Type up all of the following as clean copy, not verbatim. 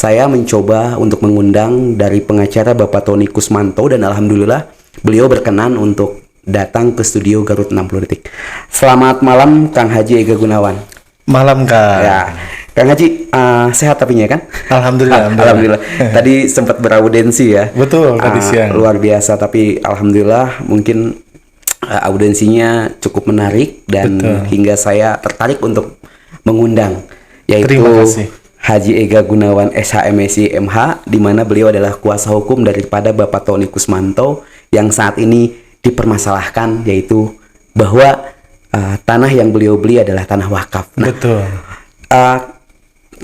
saya mencoba untuk mengundang dari pengacara Bapak Tony Kusmanto dan alhamdulillah beliau berkenan untuk datang ke studio Garut 60 Detik. Selamat malam Kang Haji Ega Gunawan. Malam Kak. Ya, Kang Haji sehat tapi ya kan? Alhamdulillah. Tadi sempat beraudensi ya. Betul, tadi siang. Luar biasa, tapi alhamdulillah mungkin audensinya cukup menarik dan hingga saya tertarik untuk mengundang, yaitu Terima kasih. Haji Ega Gunawan SHMSI MH, di mana beliau adalah kuasa hukum daripada Bapak Tony Kusmanto yang saat ini dipermasalahkan, yaitu bahwa tanah yang beliau beli adalah tanah wakaf. Nah, Betul.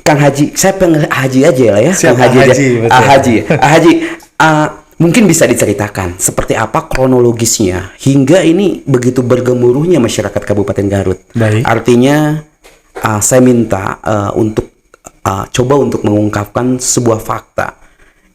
Kang Haji, saya pengen Haji aja lah ya. Siap, Kang Haji aja. Haji, betul. Haji, mungkin bisa diceritakan seperti apa kronologisnya hingga ini begitu bergemuruhnya masyarakat Kabupaten Garut. Baik. Artinya saya minta untuk coba untuk mengungkapkan sebuah fakta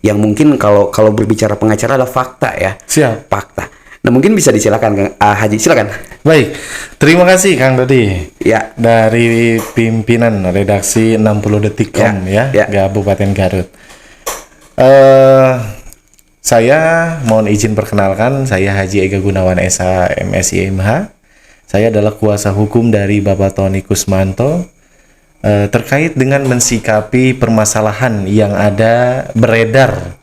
yang mungkin kalau berbicara pengacara adalah fakta ya. Siap. Fakta. Nah, mungkin bisa disilakan Kang Haji, silakan. Baik. Terima kasih Kang Dodi. Ya. Dari pimpinan redaksi 60 Detik.com ya, Kabupaten Garut. Saya mohon izin perkenalkan, saya Haji Ega Gunawan SHMSI MH. Saya adalah kuasa hukum dari Bapak Tony Kusmanto terkait dengan mensikapi permasalahan yang ada beredar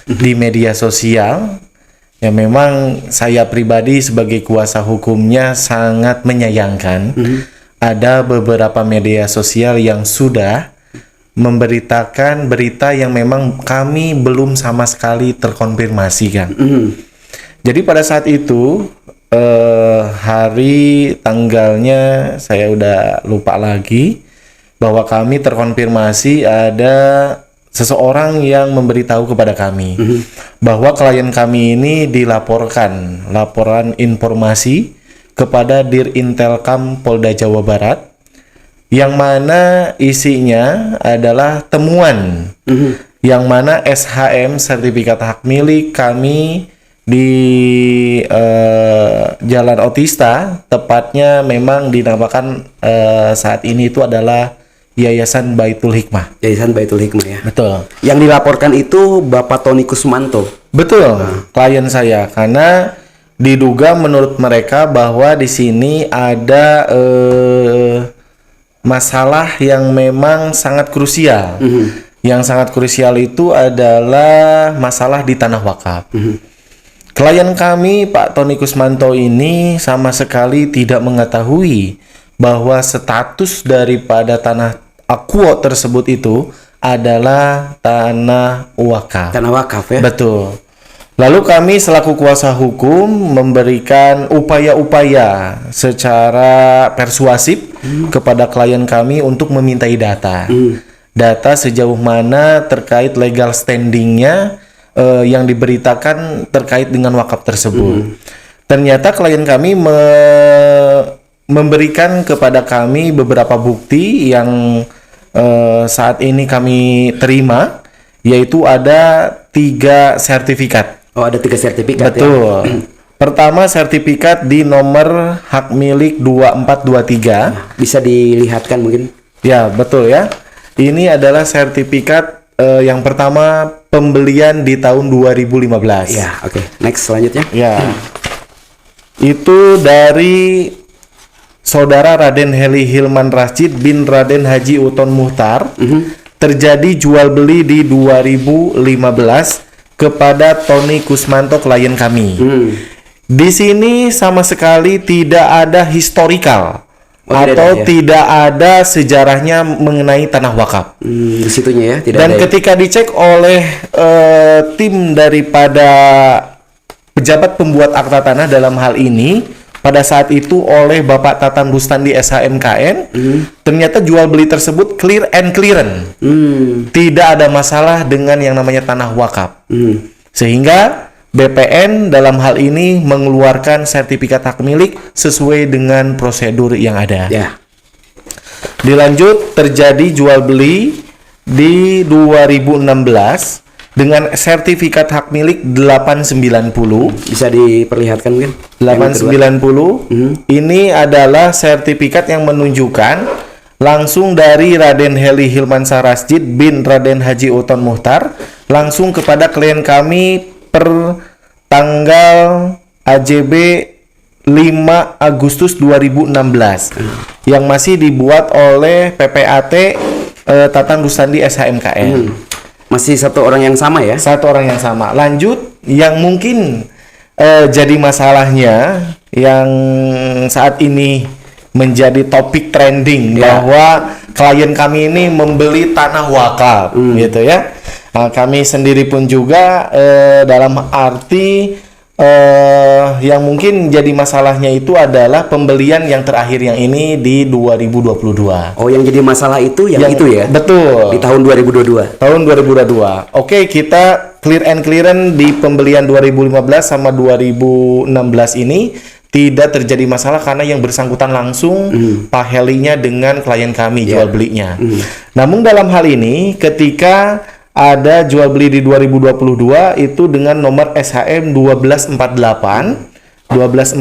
di media sosial. Ya, memang saya pribadi sebagai kuasa hukumnya sangat menyayangkan ada beberapa media sosial yang sudah memberitakan berita yang memang kami belum sama sekali terkonfirmasi kan. Jadi pada saat itu hari tanggalnya saya udah lupa lagi, bahwa kami terkonfirmasi ada seseorang yang memberitahu kepada kami bahwa klien kami ini dilaporkan laporan informasi kepada Dirintelkam Polda Jawa Barat, yang mana isinya adalah temuan yang mana SHM sertifikat hak milik kami di Jalan Otista, tepatnya memang dinamakan saat ini itu adalah Yayasan Baitul Hikmah. Yayasan Baitul Hikmah ya. Betul. Yang dilaporkan itu Bapak Tony Kusmanto. Betul. Klien saya, karena diduga menurut mereka bahwa di sini ada masalah yang memang sangat krusial. Yang sangat krusial itu adalah masalah di tanah wakaf. Klien kami Pak Tony Kusmanto ini sama sekali tidak mengetahui bahwa status daripada tanah Akuo tersebut itu adalah tanah wakaf. Tanah wakaf ya? Betul. Lalu kami selaku kuasa hukum memberikan upaya-upaya secara persuasif kepada klien kami untuk memintai data. Data sejauh mana terkait legal standingnya yang diberitakan terkait dengan wakaf tersebut. Ternyata klien kami memberikan kepada kami beberapa bukti yang saat ini kami terima, yaitu ada 3 sertifikat. Oh, ada 3 sertifikat. Betul. Ya? Pertama, sertifikat di nomor hak milik 2423. Bisa dilihatkan mungkin? Ya, betul ya. Ini adalah sertifikat yang pertama pembelian di tahun 2015. Ya, oke. Next, selanjutnya. Ya. Itu dari Saudara Raden Heli Hilman Rashid bin Raden Haji Uton Muhtar. Terjadi jual beli di 2015 kepada Tony Kusmanto, klien kami. Di sini sama sekali tidak ada historikal tidak ada sejarahnya mengenai tanah wakaf. Di situnya ya, tidak dan ada. Ketika dicek oleh tim daripada pejabat pembuat akta tanah dalam hal ini, pada saat itu oleh Bapak Tatan Bustandi SHMKN, ternyata jual beli tersebut clear and clearance. Tidak ada masalah dengan yang namanya tanah wakaf. Sehingga BPN dalam hal ini mengeluarkan sertifikat hak milik sesuai dengan prosedur yang ada. Ya. Dilanjut, terjadi jual beli di 2016 dengan sertifikat hak milik 890. Bisa diperlihatkan mungkin? 890 ini adalah sertifikat yang menunjukkan langsung dari Raden Heli Hilmansyah Rasjid bin Raden Haji Oton Muhtar langsung kepada klien kami per tanggal AJB 5 Agustus 2016 yang masih dibuat oleh PPAT Tatan Rustandi SHMKN. Masih satu orang yang sama ya? Satu orang yang sama. Lanjut, yang mungkin jadi masalahnya yang saat ini menjadi topik trending bahwa klien kami ini membeli tanah wakaf, gitu ya. Nah, kami sendiri pun juga dalam arti yang mungkin jadi masalahnya itu adalah pembelian yang terakhir yang ini di 2022. Oh, yang jadi masalah itu yang itu ya? Betul. Di tahun 2022. Tahun 2022. Oke, kita clear and clearance di pembelian 2015 sama 2016 ini tidak terjadi masalah karena yang bersangkutan langsung Pak Helinya dengan klien kami jual belinya. Namun dalam hal ini ketika ada jual beli di 2022 itu dengan nomor SHM 1248. 1248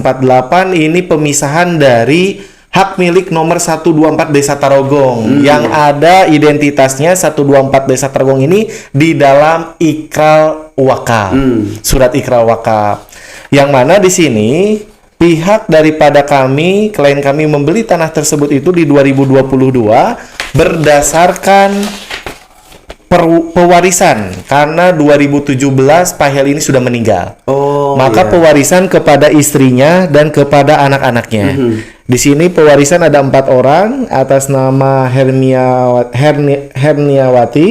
ini pemisahan dari hak milik nomor 124 Desa Tarogong yang ada identitasnya 124 Desa Tarogong ini di dalam ikrar wakaf. Surat ikrar wakaf. Yang mana di sini pihak daripada kami, klien kami membeli tanah tersebut itu di 2022 berdasarkan pewarisan karena 2017 Pak Heli ini sudah meninggal. Maka pewarisan kepada istrinya dan kepada anak-anaknya. Di sini pewarisan ada 4 orang atas nama Herniawati,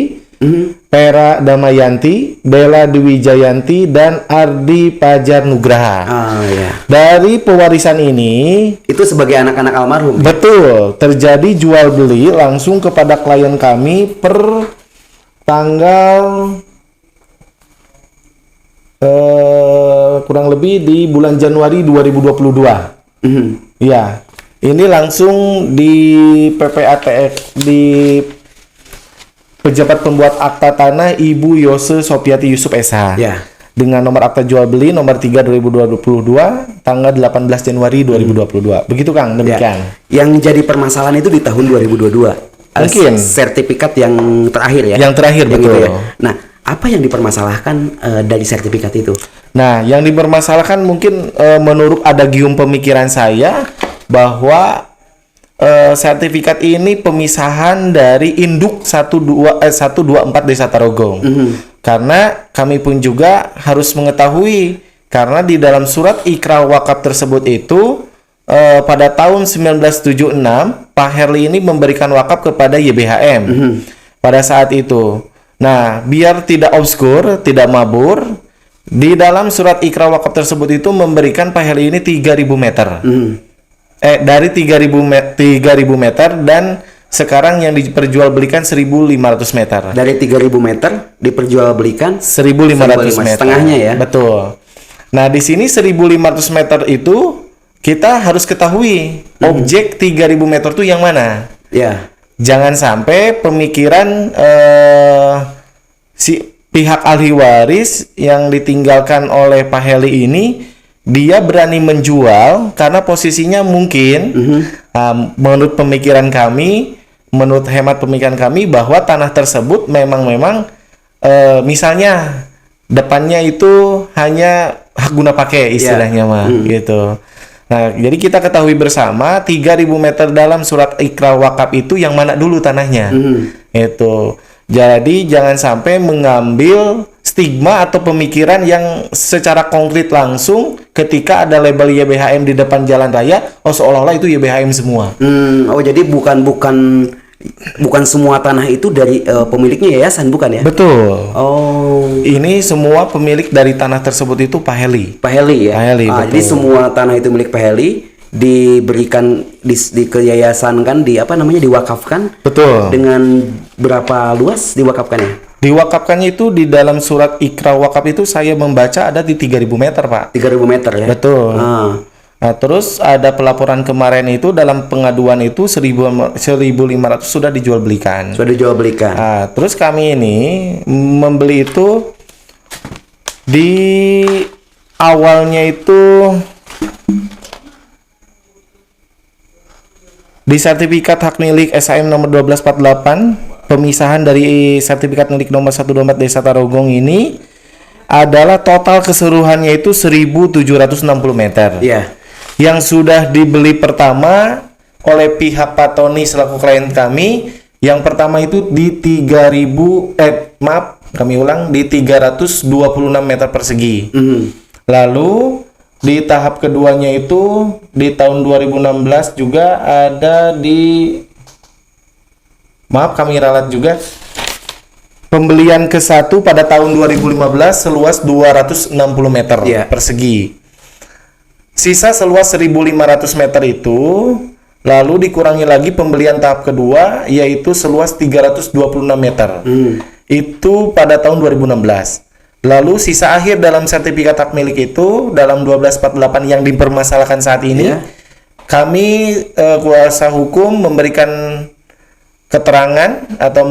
Pera Damayanti, Bella Dwi Jayanti, dan Ardi Pajar Nugraha. Dari pewarisan ini itu sebagai anak-anak almarhum. Betul, terjadi jual beli langsung kepada klien kami per tanggal kurang lebih di bulan Januari 2022. Ya, ini langsung di PPATF di pejabat pembuat akta tanah Ibu Yose Sopiati Yusuf SH. Dengan nomor akta jual beli nomor 3 2022 tanggal 18 Januari 2022. Begitu Kang, demikian. Yang jadi permasalahan itu di tahun 2022. Mungkin sertifikat yang terakhir ya. Yang terakhir betul. Gitu ya. Nah, apa yang dipermasalahkan dari sertifikat itu? Nah, yang dipermasalahkan mungkin menurut adagium pemikiran saya bahwa sertifikat ini pemisahan dari induk 124 Desa Tarogong. Karena kami pun juga harus mengetahui karena di dalam surat ikrar wakaf tersebut itu pada tahun 1976 Pak Herli ini memberikan wakaf kepada YBHM pada saat itu. Nah, biar tidak obskur, tidak mabur, di dalam surat ikrar wakaf tersebut itu memberikan Pak Herli ini 3.000 meter. Dari 3.000 meter dan sekarang yang diperjualbelikan 1.500 meter. Dari 3.000 meter diperjualbelikan 1.500 meter. Setengahnya ya. Betul. Nah, di sini 1.500 meter itu kita harus ketahui objek 3.000 meter itu yang mana. Jangan sampai pemikiran si pihak ahli waris yang ditinggalkan oleh Pak Heli ini dia berani menjual karena posisinya mungkin menurut pemikiran kami, menurut hemat pemikiran kami bahwa tanah tersebut memang misalnya depannya itu hanya hak guna pakai istilahnya gitu. Nah, jadi kita ketahui bersama 3.000 meter dalam surat ikrar wakaf itu yang mana dulu tanahnya. Itu. Jadi jangan sampai mengambil stigma atau pemikiran yang secara konkret langsung ketika ada label YBHM di depan jalan raya, seolah-olah itu YBHM semua. Jadi bukan semua tanah itu dari pemiliknya yayasan, bukan ya? Betul. Ini semua pemilik dari tanah tersebut itu Pak Heli. Pak Heli ya. Pak Heli, betul. Jadi semua tanah itu milik Pak Heli, diberikan di keyayasan kan, diwakafkan. Betul. Dengan berapa luas diwakafkannya? Diwakafkannya itu di dalam surat ikrar wakaf itu saya membaca ada di 3.000 meter, Pak. 3.000 meter ya. Betul. Nah, terus ada pelaporan kemarin itu dalam pengaduan itu 1.500 sudah dijual belikan. Nah, terus kami ini membeli itu di awalnya itu di sertifikat hak milik SHM nomor 1248, pemisahan dari sertifikat milik nomor 124 Desa Tarogong ini adalah total keseluruhannya itu 1.760 meter. Iya. Yang sudah dibeli pertama oleh pihak Pak Tony selaku klien kami, yang pertama itu di 326 meter persegi. Lalu di tahap keduanya itu di tahun 2016 juga ada kami ralat juga pembelian ke-1 pada tahun 2015 seluas 260 meter persegi. Sisa seluas 1.500 meter itu lalu dikurangi lagi pembelian tahap kedua yaitu seluas 326 meter. Itu pada tahun 2016. Lalu sisa akhir dalam sertifikat hak milik itu dalam 1248 yang dipermasalahkan saat ini, kami kuasa hukum memberikan keterangan atau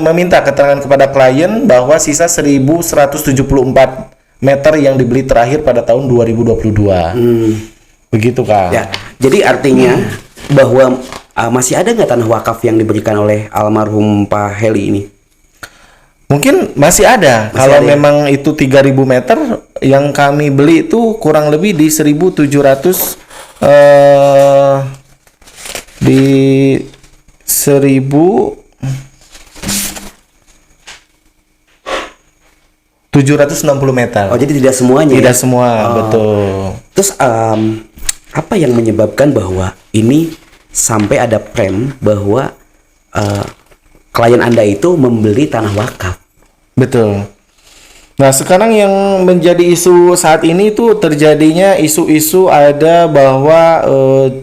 meminta keterangan kepada klien bahwa sisa 1.174 meter yang dibeli terakhir pada tahun 2022. Begitu, Kak. Ya, jadi artinya bahwa masih ada nggak tanah wakaf yang diberikan oleh almarhum Pak Heli ini? Mungkin masih ada. Kalau memang itu 3.000 meter yang kami beli itu kurang lebih di 1.700 di 1.760 meter. Oh, jadi tidak semuanya. Tidak semua, betul. Terus apa yang menyebabkan bahwa ini sampai ada prem bahwa klien Anda itu membeli tanah wakaf? Betul. Nah, sekarang yang menjadi isu saat ini itu terjadinya isu-isu ada bahwa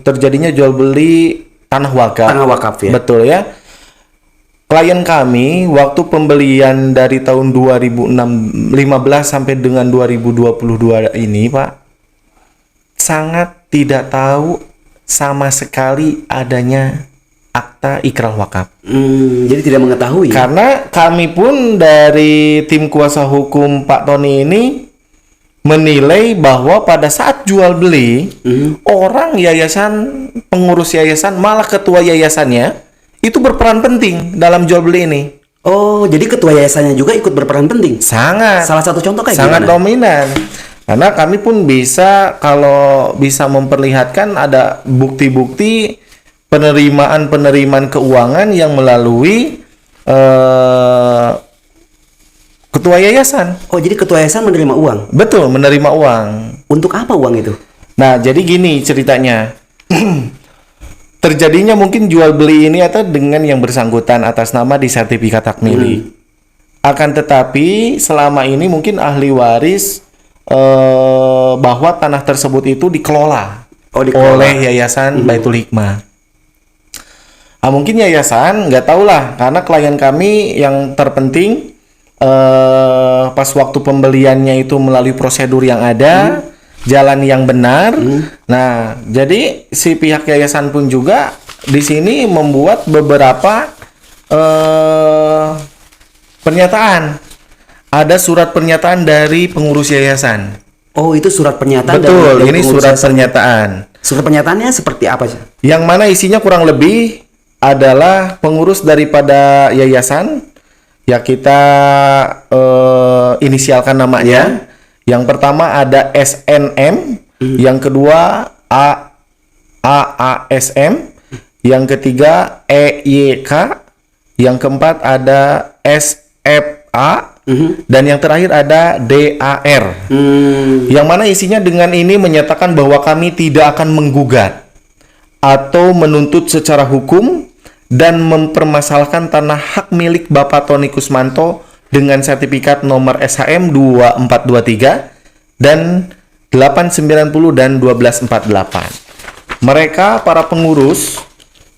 terjadinya jual beli tanah wakaf. Tanah wakaf ya. Betul ya. Klien kami waktu pembelian dari tahun 2015 sampai dengan 2022 ini, Pak, sangat tidak tahu sama sekali adanya akta ikrar wakaf. Jadi tidak mengetahui. Karena kami pun dari tim kuasa hukum Pak Tony ini menilai bahwa pada saat jual beli, orang yayasan, pengurus yayasan, malah ketua yayasannya itu berperan penting dalam jual beli ini. Oh, jadi ketua yayasannya juga ikut berperan penting? Sangat. Salah satu contoh kayak sangat gimana? dominan. Karena kami pun bisa, kalau bisa memperlihatkan ada bukti-bukti penerimaan keuangan yang melalui ketua yayasan. Oh, jadi ketua yayasan menerima uang? Betul, menerima uang. Untuk apa uang itu? Nah, jadi gini ceritanya. Terjadinya mungkin jual beli ini atau dengan yang bersangkutan atas nama di sertifikat hak milik. Akan tetapi selama ini mungkin ahli waris bahwa tanah tersebut itu dikelola oleh Yayasan Baitul Hikmah. Mungkin yayasan nggak tahu lah, karena klien kami yang terpenting pas waktu pembeliannya itu melalui prosedur yang ada, jalan yang benar. Nah, jadi si pihak yayasan pun juga di sini membuat beberapa pernyataan. Ada surat pernyataan dari pengurus yayasan. Oh, itu surat pernyataan. Betul, ini surat pernyataan. Surat pernyataannya seperti apa sih? Yang mana isinya kurang lebih adalah pengurus daripada yayasan, ya kita inisialkan namanya. Yang pertama ada SNM, yang kedua AASM, yang ketiga EYK, yang keempat ada SFA, dan yang terakhir ada DAR. Yang mana isinya dengan ini menyatakan bahwa kami tidak akan menggugat atau menuntut secara hukum dan mempermasalahkan tanah hak milik Bapak Tony Kusmanto dengan sertifikat nomor SHM 2423 dan 890 dan 1248. Mereka para pengurus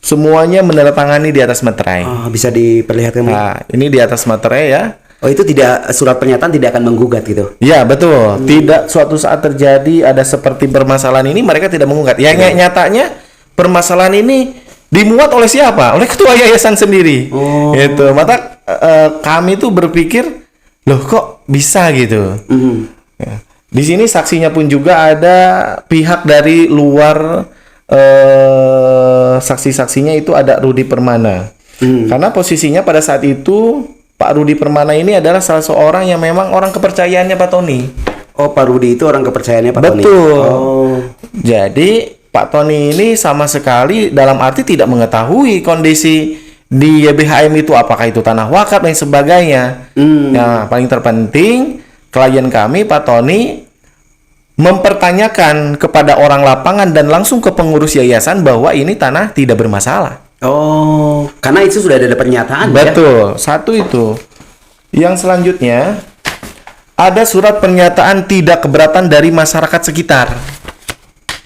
semuanya menandatangani di atas materai. Oh, bisa diperlihatkan? Nah, ini di atas materai ya. Oh, itu tidak, surat pernyataan tidak akan menggugat gitu? Ya, betul. Tidak suatu saat terjadi ada seperti permasalahan ini mereka tidak menggugat. Ya, nyatanya permasalahan ini dimuat oleh siapa? Oleh ketua yayasan sendiri. Gitu. Maka kami tuh berpikir, loh kok bisa gitu. Ya. Di sini saksinya pun juga ada pihak dari luar saksi-saksinya itu ada Rudi Permana. Karena posisinya pada saat itu Pak Rudi Permana ini adalah salah seorang yang memang orang kepercayaannya Pak Tony. Oh, Pak Rudi itu orang kepercayaannya Pak Tony. Betul. Oh. Jadi Pak Tony ini sama sekali dalam arti tidak mengetahui kondisi di YBHM itu, apakah itu tanah wakaf dan sebagainya. Nah, paling terpenting klien kami Pak Tony mempertanyakan kepada orang lapangan dan langsung ke pengurus yayasan bahwa ini tanah tidak bermasalah. Oh, karena itu sudah ada pernyataan. Betul, satu itu. Yang selanjutnya ada surat pernyataan tidak keberatan dari masyarakat sekitar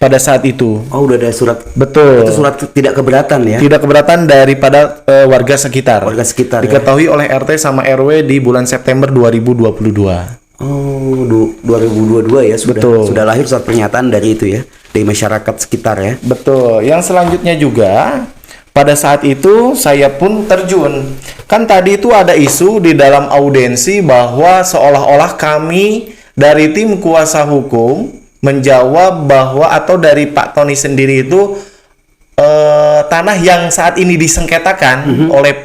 pada saat itu. Oh, udah ada surat. Betul. Itu surat tidak keberatan ya? Tidak keberatan daripada warga sekitar. Warga sekitar. Diketahui oleh RT sama RW di bulan September 2022. Oh, 2022 ya sudah. Betul. Sudah lahir surat pernyataan dari itu ya, dari masyarakat sekitar ya. Betul. Yang selanjutnya juga pada saat itu saya pun terjun. Kan tadi itu ada isu di dalam audiensi bahwa seolah-olah kami dari tim kuasa hukum menjawab bahwa, atau dari Pak Tony sendiri itu, tanah yang saat ini disengketakan oleh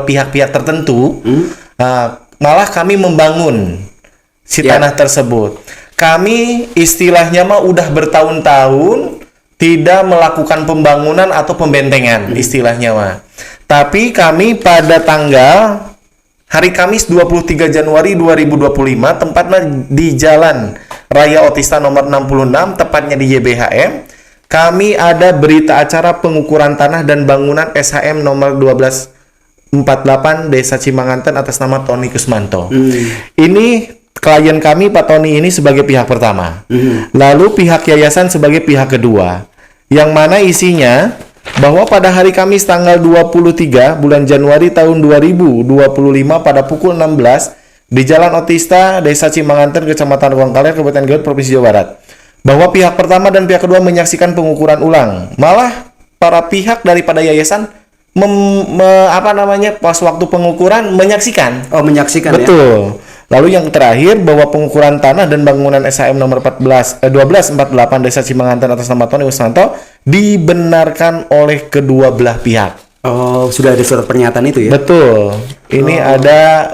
pihak-pihak tertentu, malah kami membangun si tanah tersebut. Kami istilahnya mah udah bertahun-tahun tidak melakukan pembangunan atau pembentengan istilahnya mah. Tapi kami pada tanggal hari Kamis 23 Januari 2025 tempatnya di Jalan Raya Otista nomor 66, tepatnya di YBHM, kami ada berita acara pengukuran tanah dan bangunan SHM nomor 1248 Desa Cimanganten atas nama Tony Kusmanto. Ini klien kami Pak Tony ini sebagai pihak pertama. Lalu pihak yayasan sebagai pihak kedua. Yang mana isinya bahwa pada hari Kamis tanggal 23 bulan Januari tahun 2025 pada pukul 16 di Jalan Otista, Desa Cimanganten, Kecamatan Wangkaler, Kabupaten Garut, Provinsi Jawa Barat, bahwa pihak pertama dan pihak kedua menyaksikan pengukuran ulang. Malah para pihak daripada yayasan pas waktu pengukuran menyaksikan. Oh, menyaksikan. Betul. Ya? Lalu yang terakhir bahwa pengukuran tanah dan bangunan SHM nomor 1248 Desa Cimanganten atas nama Tony Kusmanto dibenarkan oleh kedua belah pihak. Oh, sudah ada surat pernyataan itu ya? Betul. Ini ada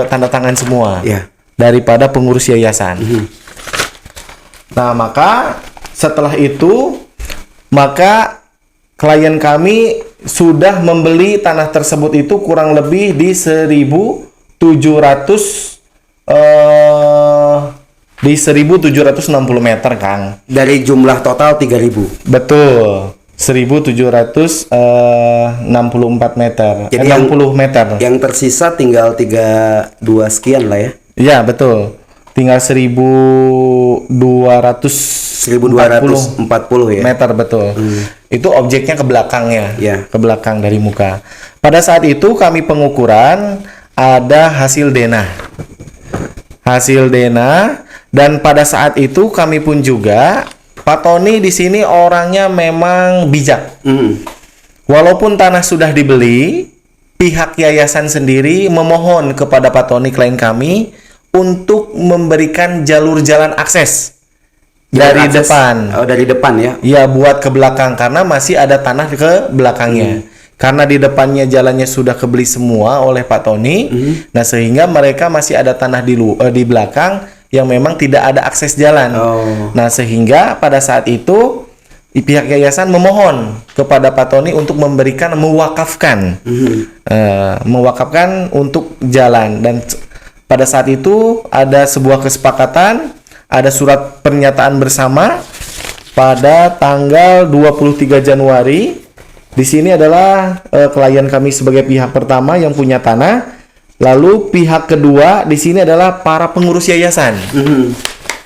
tanda tangan semua daripada pengurus yayasan. Nah, maka setelah itu, maka klien kami sudah membeli tanah tersebut itu kurang lebih di 1.760 meter, Kang. Dari jumlah total 3.000. Betul. 1.764 meter. Jadi 60 meter. Yang tersisa tinggal 32 sekian lah ya. Iya, betul. Tinggal 1.240 ya. meter, betul. Itu objeknya ke belakangnya. Ke belakang dari muka. Pada saat itu kami pengukuran ada hasil denah. Dan pada saat itu kami pun juga Pak Tony di sini orangnya memang bijak. Walaupun tanah sudah dibeli, pihak yayasan sendiri memohon kepada Pak Tony klien kami untuk memberikan jalur jalan akses dari depan. Oh, dari depan ya? Ya, buat ke belakang karena masih ada tanah ke belakangnya. Karena di depannya jalannya sudah kebeli semua oleh Pak Tony. Nah, sehingga mereka masih ada tanah di belakang yang memang tidak ada akses jalan. Nah, sehingga pada saat itu pihak yayasan memohon kepada Pak Tony untuk mewakafkan untuk jalan. Dan pada saat itu ada sebuah kesepakatan, ada surat pernyataan bersama pada tanggal 23 Januari. Di sini adalah klien kami sebagai pihak pertama yang punya tanah. Lalu pihak kedua di sini adalah para pengurus yayasan.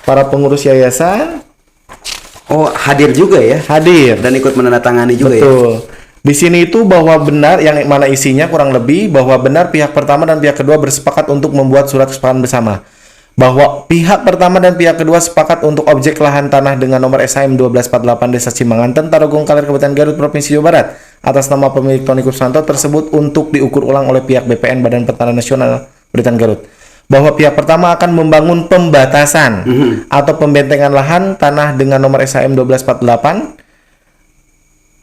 Para pengurus yayasan. Oh, hadir juga ya? Hadir dan ikut menandatangani juga. Betul. Ya. Di sini itu bahwa benar yang mana isinya kurang lebih bahwa benar pihak pertama dan pihak kedua bersepakat untuk membuat surat kesepakatan bersama. Bahwa pihak pertama dan pihak kedua sepakat untuk objek lahan tanah dengan nomor SHM 1248 Desa Cimanganten, Tarogong Kaler, Kabupaten Garut, Provinsi Jawa Barat atas nama pemilik Tony Kusmanto tersebut untuk diukur ulang oleh pihak BPN Badan Pertanahan Nasional Berita Garut. Bahwa pihak pertama akan membangun pembatasan atau pembentengan lahan tanah dengan nomor SHM 1248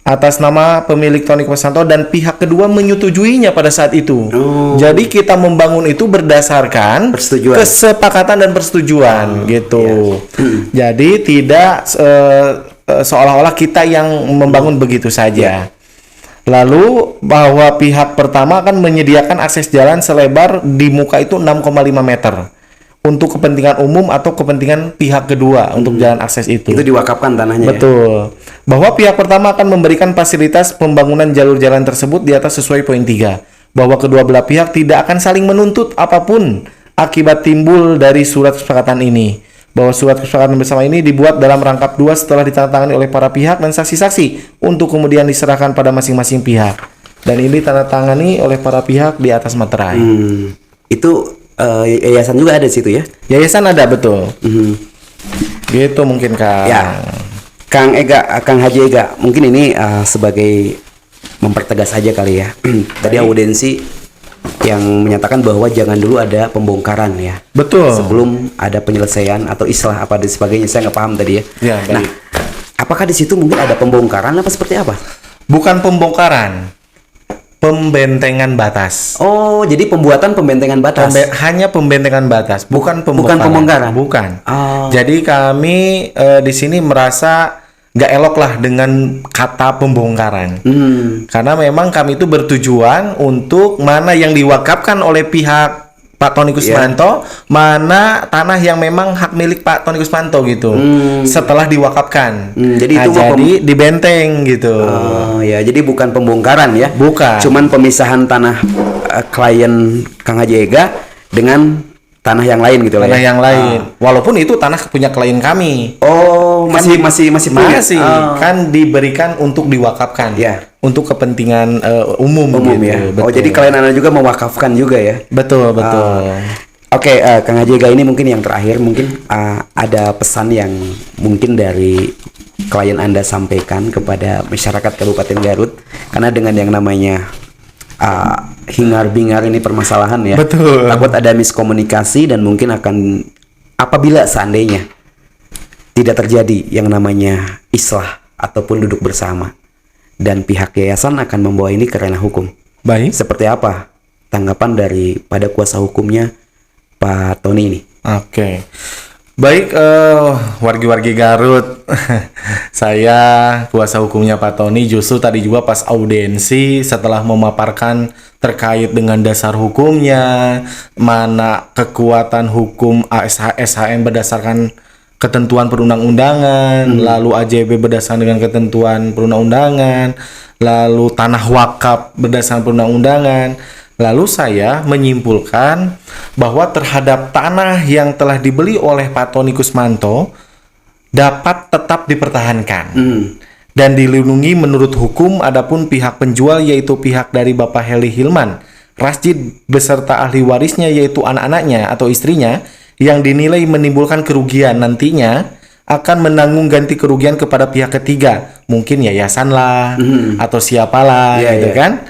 atas nama pemilik Tony Kusmanto dan pihak kedua menyetujuinya pada saat itu. Jadi kita membangun itu berdasarkan Persetujuan. kesepakatan dan persetujuan gitu. Jadi tidak seolah-olah kita yang membangun begitu saja. Lalu bahwa pihak pertama akan menyediakan akses jalan selebar di muka itu 6,5 meter untuk kepentingan umum atau kepentingan pihak kedua untuk jalan akses itu. Itu diwakafkan tanahnya. Betul. Bahwa pihak pertama akan memberikan fasilitas pembangunan jalur jalan tersebut di atas sesuai poin 3. Bahwa kedua belah pihak tidak akan saling menuntut apapun akibat timbul dari surat kesepakatan ini. Bahwa surat kesepakatan bersama ini dibuat dalam rangkap 2 setelah ditandatangani oleh para pihak dan saksi-saksi untuk kemudian diserahkan pada masing-masing pihak. Dan ini ditandatangani oleh para pihak di atas materai. Itu yayasan juga ada di situ ya? Yayasan ada, betul. Gitu mungkin, Kang. Ya. Kang Haji Ega, mungkin ini sebagai mempertegas aja kali ya. Tadi audiensi yang menyatakan bahwa jangan dulu ada pembongkaran ya. Betul. Sebelum ada penyelesaian atau islah apa dan sebagainya, saya nggak paham tadi ya. Ya, Nah, apakah di situ mungkin ada pembongkaran apa seperti apa? bukan pembongkaran, pembentengan batas. Oh, jadi pembuatan pembentengan batas. Hanya pembentengan batas, bukan pembongkaran. Bukan pembongkaran? Bukan. Oh. Jadi kami di sini merasa nggak elok lah dengan kata pembongkaran. Karena memang kami itu bertujuan untuk mana yang diwakafkan oleh pihak Pak Tony Kusmanto, mana tanah yang memang hak milik Pak Tony Kusmanto gitu. Setelah diwakafkan. Jadi itu jadi dibenteng gitu. Oh ya, jadi bukan pembongkaran ya. Bukan. Cuman pemisahan tanah klien Kang Haji Ega dengan tanah yang lain gitu lah Tanah ya. yang lain. Walaupun itu tanah punya klien kami. Oh, masih punya. Masih Oh. kan diberikan untuk diwakafkan. Ya. Untuk kepentingan umum Umum gitu. ya. Betul. Oh, jadi klien Anda juga mewakafkan juga ya. Betul, betul. Oke, Kang Haji Ega, ini mungkin yang terakhir, mungkin ada pesan yang mungkin dari klien Anda sampaikan kepada masyarakat Kabupaten Garut, karena dengan yang namanya hingar-bingar ini permasalahan ya. Betul. Takut ada miskomunikasi dan mungkin akan apabila seandainya tidak terjadi yang namanya islah ataupun duduk bersama dan pihak yayasan akan membawa ini ke ranah hukum. Baik. Seperti apa tanggapan daripada kuasa hukumnya Pak Tony ini? Oke. Baik, wargi-wargi Garut. Saya kuasa hukumnya Pak Tony justru tadi juga pas audiensi setelah memaparkan terkait dengan dasar hukumnya, mana kekuatan hukum SHM berdasarkan ketentuan perundang-undangan, lalu AJB berdasarkan dengan ketentuan perundang-undangan, lalu tanah wakaf berdasarkan perundang-undangan. Lalu saya menyimpulkan bahwa terhadap tanah yang telah dibeli oleh Pak Tony Kusmanto dapat tetap dipertahankan dan dilindungi menurut hukum. Adapun pihak penjual yaitu pihak dari Bapak Heli Hilman Rasjid beserta ahli warisnya yaitu anak-anaknya atau istrinya yang dinilai menimbulkan kerugian nantinya akan menanggung ganti kerugian kepada pihak ketiga, mungkin yayasan lah atau siapalah gitu kan.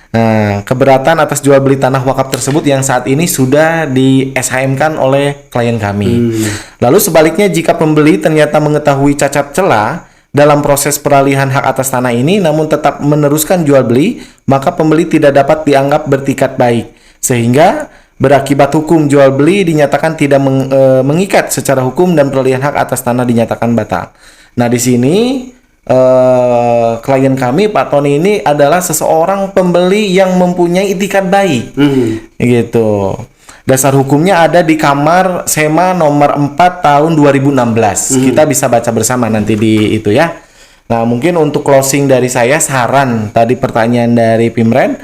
Nah, keberatan atas jual beli tanah wakaf tersebut yang saat ini sudah di SHM-kan oleh klien kami. Lalu sebaliknya jika pembeli ternyata mengetahui cacat celah dalam proses peralihan hak atas tanah ini namun tetap meneruskan jual beli, maka pembeli tidak dapat dianggap bertikat baik sehingga berakibat hukum jual beli dinyatakan tidak mengikat secara hukum dan peralihan hak atas tanah dinyatakan batal. Nah, di sini klien kami Pak Tony ini adalah seseorang pembeli yang mempunyai itikat baik, gitu. Dasar hukumnya ada di Kamar Sema nomor 4 tahun 2016. Kita bisa baca bersama nanti di itu ya. Nah, mungkin untuk closing dari saya, saran tadi pertanyaan dari Pimren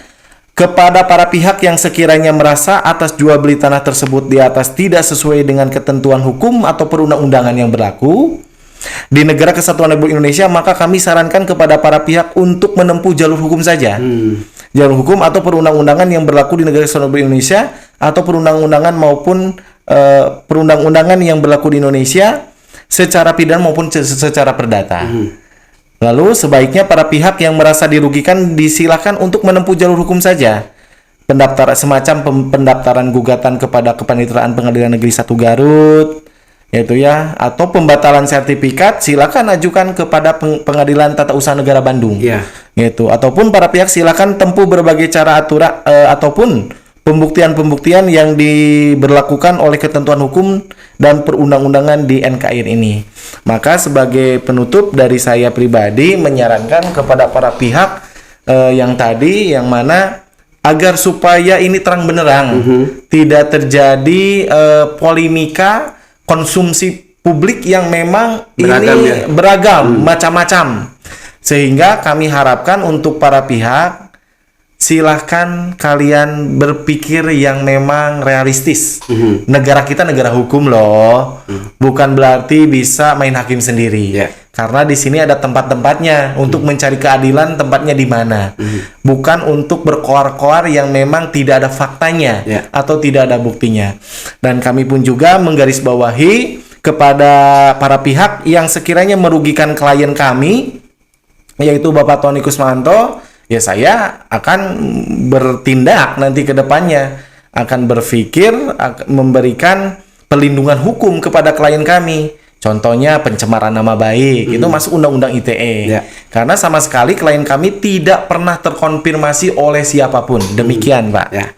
kepada para pihak yang sekiranya merasa atas jual beli tanah tersebut di atas tidak sesuai dengan ketentuan hukum atau perundang-undangan yang berlaku di negara Kesatuan Republik Indonesia, maka kami sarankan kepada para pihak untuk menempuh jalur hukum saja. Jalur hukum atau perundang-undangan yang berlaku di negara Kesatuan Republik Indonesia atau perundang-undangan maupun perundang-undangan yang berlaku di Indonesia secara pidana maupun secara perdata. Lalu sebaiknya para pihak yang merasa dirugikan disilakan untuk menempuh jalur hukum saja. Pendaftaran semacam pendaftaran gugatan kepada Kepaniteraan Pengadilan Negeri 1 Garut, yaitu ya, atau pembatalan sertifikat, silakan ajukan kepada Pengadilan Tata Usaha Negara Bandung. Ya. Gitu. Ataupun para pihak silakan tempuh berbagai cara aturan ataupun pembuktian-pembuktian yang diberlakukan oleh ketentuan hukum dan perundang-undangan di NKRI ini. Maka sebagai penutup dari saya pribadi menyarankan kepada para pihak yang tadi, yang mana agar supaya ini terang benderang, tidak terjadi polemika konsumsi publik yang memang Beragam, ini ya? beragam, macam-macam. Sehingga kami harapkan untuk para pihak, silahkan kalian berpikir yang memang realistis. Negara kita negara hukum loh, bukan berarti bisa main hakim sendiri. Ya. Karena di sini ada tempat-tempatnya untuk mencari keadilan, tempatnya di mana. Bukan untuk berkoar-koar yang memang tidak ada faktanya Ya. atau tidak ada buktinya. Dan kami pun juga menggarisbawahi kepada para pihak yang sekiranya merugikan klien kami, yaitu Bapak Tony Kusmanto, ya saya akan bertindak nanti ke depannya, akan berpikir memberikan perlindungan hukum kepada klien kami. Contohnya pencemaran nama baik, itu masuk Undang-Undang ITE. Ya. Karena sama sekali klien kami tidak pernah terkonfirmasi oleh siapapun. Demikian, Pak. Ya.